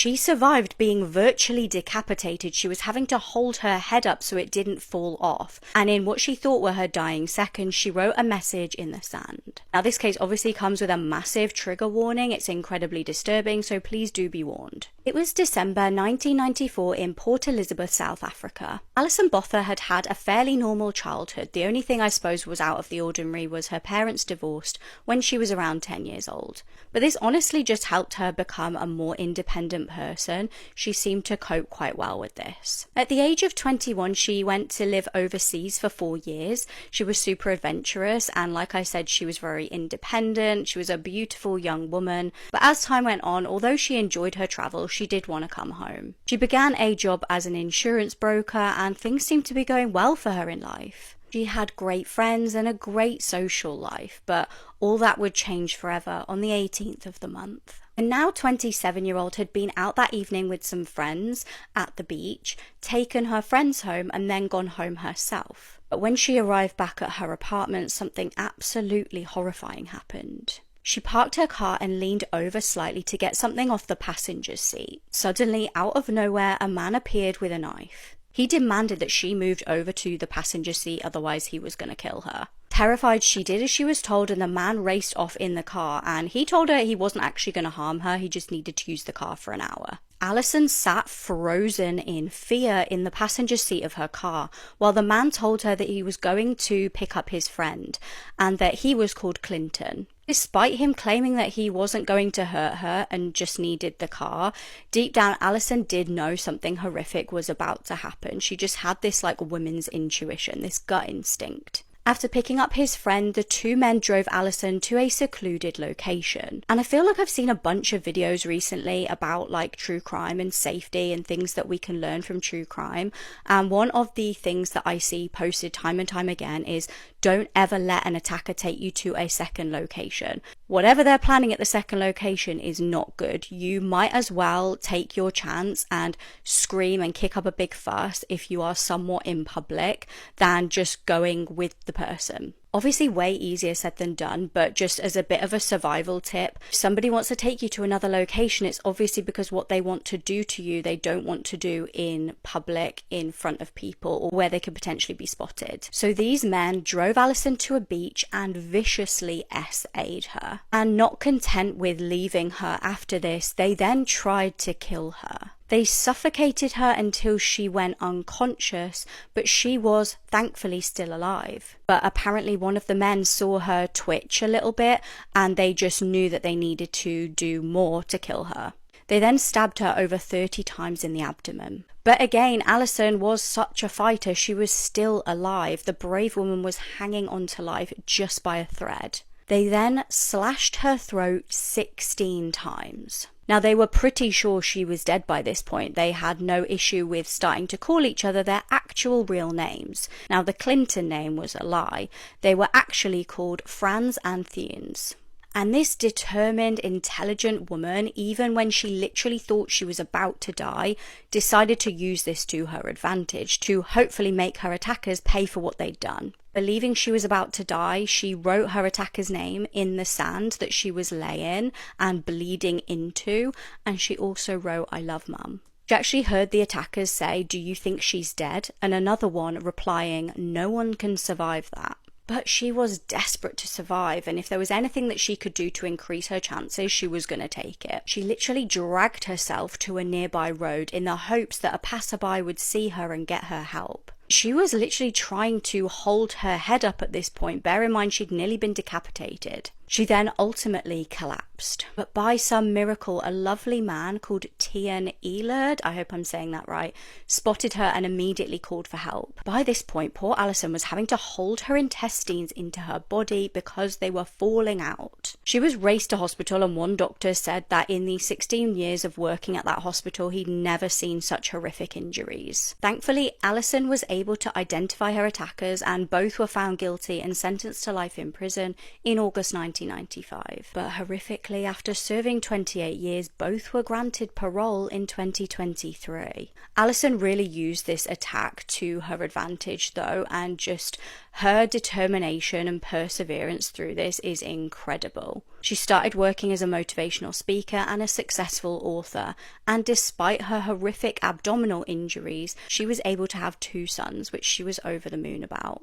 She survived being virtually decapitated. She was having to hold her head up so it didn't fall off. And in what she thought were her dying seconds, she wrote a message in the sand. Now, this case obviously comes with a massive trigger warning. It's incredibly disturbing, so please do be warned. It was December 1994 in Port Elizabeth, South Africa. Alison Botha had had a fairly normal childhood. The only thing I suppose was out of the ordinary was her parents divorced when she was around 10 years old. But this honestly just helped her become a more independent person. She seemed to cope quite well with this. At the age of 21, she went to live overseas for 4 years. She was super adventurous, and like I said, she was very independent. She was a beautiful young woman. But as time went on, although she enjoyed her travel, she did want to come home. She began a job as an insurance broker, and things seemed to be going well for her in life. She had great friends and a great social life, but all that would change forever on the 18th of the month. A now 27-year-old had been out that evening with some friends at the beach, taken her friends home, and then gone home herself. But when she arrived back at her apartment, something absolutely horrifying happened. She parked her car and leaned over slightly to get something off the passenger seat. Suddenly, out of nowhere, a man appeared with a knife. He demanded that she moved over to the passenger seat, otherwise he was going to kill her. Terrified, she did as she was told, and the man raced off in the car, and he told her he wasn't actually going to harm her, he just needed to use the car for an hour. Alison sat frozen in fear in the passenger seat of her car, while the man told her that he was going to pick up his friend, and that he was called Clinton. Despite him claiming that he wasn't going to hurt her and just needed the car, deep down Alison did know something horrific was about to happen. She just had this woman's intuition, this gut instinct. After picking up his friend, the two men drove Alison to a secluded location. And I feel like I've seen a bunch of videos recently about true crime and safety and things that we can learn from true crime. And one of the things that I see posted time and time again is don't ever let an attacker take you to a second location. Whatever they're planning at the second location is not good. You might as well take your chance and scream and kick up a big fuss if you are somewhat in public than just going with the person. Obviously way easier said than done, but just as a bit of a survival tip, if somebody wants to take you to another location, it's obviously because what they want to do to you, they don't want to do in public, in front of people, or where they could potentially be spotted. So these men drove Alison to a beach and viciously SA'd her. And not content with leaving her after this, they then tried to kill her. They suffocated her until she went unconscious, but she was thankfully still alive. But apparently one of the men saw her twitch a little bit, and they just knew that they needed to do more to kill her. They then stabbed her over 30 times in the abdomen. But again, Alison was such a fighter, she was still alive. The brave woman was hanging on to life just by a thread. They then slashed her throat 16 times. Now, they were pretty sure she was dead by this point. They had no issue with starting to call each other their actual real names. Now, the Clinton name was a lie. They were actually called Franz and Thiens. And this determined, intelligent woman, even when she literally thought she was about to die, decided to use this to her advantage, to hopefully make her attackers pay for what they'd done. Believing she was about to die, she wrote her attacker's name in the sand that she was laying and bleeding into, and she also wrote, "I love Mum." She actually heard the attackers say, "Do you think she's dead?" And another one replying, "No one can survive that." But she was desperate to survive, and if there was anything that she could do to increase her chances, she was going to take it. She literally dragged herself to a nearby road in the hopes that a passerby would see her and get her help. She was literally trying to hold her head up at this point. Bear in mind, she'd nearly been decapitated. She then ultimately collapsed. But by some miracle, a lovely man called Tian Elerd, I hope I'm saying that right, spotted her and immediately called for help. By this point, poor Alison was having to hold her intestines into her body because they were falling out. She was raced to hospital, and one doctor said that in the 16 years of working at that hospital, he'd never seen such horrific injuries. Thankfully, Alison was able to identify her attackers, and both were found guilty and sentenced to life in prison in August 1995. But horrifically, after serving 28 years, both were granted parole role in 2023. Alison really used this attack to her advantage though, and just her determination and perseverance through this is incredible. She started working as a motivational speaker and a successful author, and despite her horrific abdominal injuries, she was able to have 2 sons, which she was over the moon about.